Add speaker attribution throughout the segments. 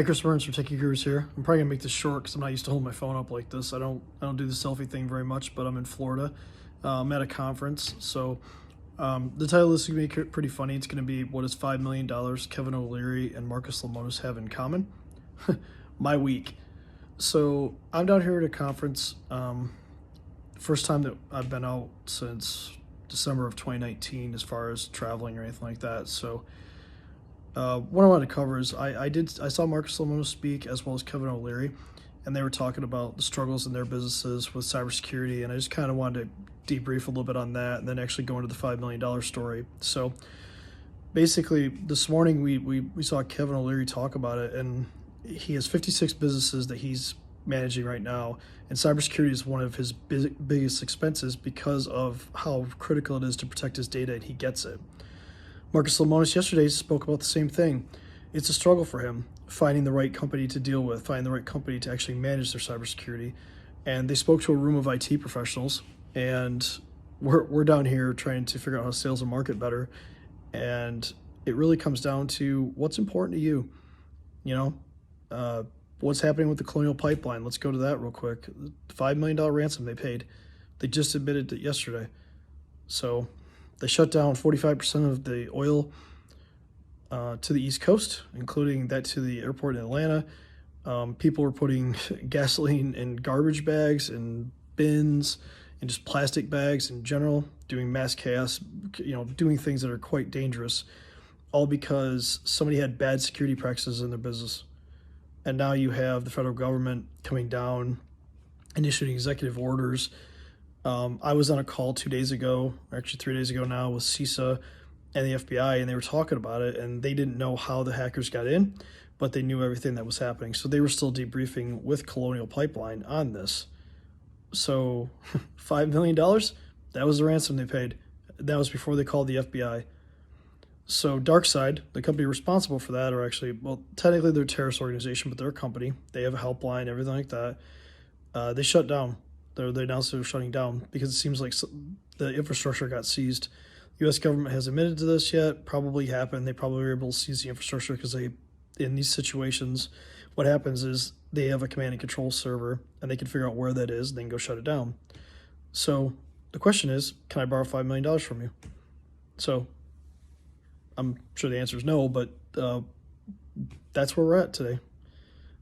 Speaker 1: Hi, Chris Burns from Techie Gurus here. I'm probably gonna make this short because I'm not used to holding my phone up like this. I don't do the selfie thing very much, but I'm in Florida. I'm at a conference, so the title of this is gonna be pretty funny. It's gonna be "What does $5 million Kevin O'Leary and Marcus Lemonis have in common?" My week. So I'm down here at a conference. First time that I've been out since December of 2019, as far as traveling or anything like that. So. What I wanted to cover is I saw Marcus Lemonis speak as well as Kevin O'Leary, and they were talking about the struggles in their businesses with cybersecurity, and I just kind of wanted to debrief a little bit on that and then actually go into the $5 million story. So basically this morning we saw Kevin O'Leary talk about it, and he has 56 businesses that he's managing right now, and cybersecurity is one of his biggest expenses because of how critical it is to protect his data, and he gets it. Marcus Lemonis yesterday spoke about the same thing. It's a struggle for him, finding the right company to deal with, finding the right company to actually manage their cybersecurity. And they spoke to a room of IT professionals, and we're down here trying to figure out how to sales and market better. And it really comes down to what's important to you. What's happening with the Colonial Pipeline? Let's go to that real quick. $5 million ransom they paid. They just admitted it yesterday. So they shut down 45% of the oil to the East Coast, including that to the airport in Atlanta. People were putting gasoline in garbage bags and bins and just plastic bags in general, doing mass chaos, doing things that are quite dangerous, all because somebody had bad security practices in their business. And now you have the federal government coming down and issuing executive orders. I was on a call 2 days ago, or actually 3 days ago now, with CISA and the FBI, and they were talking about it, and they didn't know how the hackers got in, but they knew everything that was happening. So they were still debriefing with Colonial Pipeline on this. So $5 million, that was the ransom they paid. That was before they called the FBI. So DarkSide, the company responsible for that, are actually, well, technically they're a terrorist organization, but they're a company. They have a helpline, everything like that. They shut down. They announced they're shutting down because it seems like the infrastructure got seized. The U.S. government hasn't admitted to this yet. Probably happened. They probably were able to seize the infrastructure because in these situations, what happens is they have a command and control server, and they can figure out where that is, and then go shut it down. So the question is, can I borrow $5 million from you? So I'm sure the answer is no, but that's where we're at today.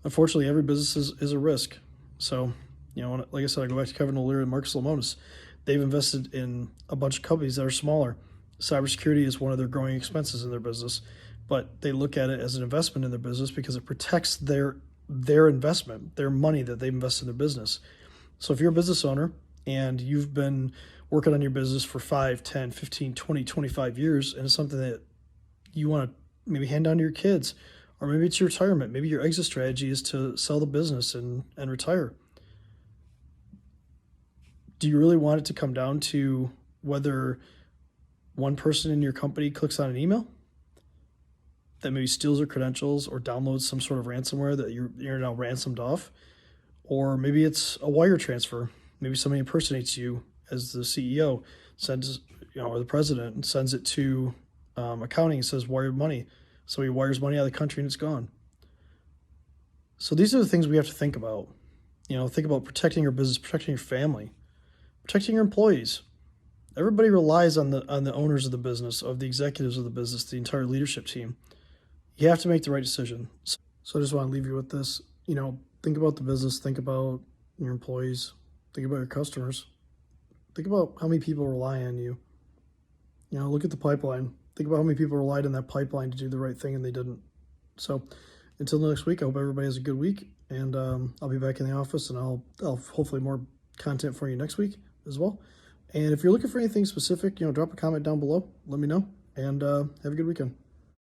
Speaker 1: Unfortunately, every business is a risk. So, like I said, I go back to Kevin O'Leary and Marcus Lemonis. They've invested in a bunch of companies that are smaller. Cybersecurity is one of their growing expenses in their business, but they look at it as an investment in their business because it protects their investment, their money that they've invested in their business. So if you're a business owner and you've been working on your business for 5, 10, 15, 20, 25 years, and it's something that you want to maybe hand down to your kids, or maybe it's your retirement, maybe your exit strategy is to sell the business and retire. Do you really want it to come down to whether one person in your company clicks on an email that maybe steals their credentials or downloads some sort of ransomware that you're now ransomed off? Or maybe it's a wire transfer. Maybe somebody impersonates you as the CEO, sends, or the president, and sends it to accounting and says wire money. So he wires money out of the country and it's gone. So these are the things we have to think about. Think about protecting your business, protecting your family, protecting your employees. Everybody relies on the owners of the business, of the executives of the business, the entire leadership team. You have to make the right decision. So I just want to leave you with this. Think about the business, think about your employees, think about your customers, think about how many people rely on you. Look at the pipeline. Think about how many people relied on that pipeline to do the right thing and they didn't. So until next week, I hope everybody has a good week, and I'll be back in the office, and I'll hopefully more content for you next week as well. And if you're looking for anything specific, drop a comment down below, let me know, and have a good weekend.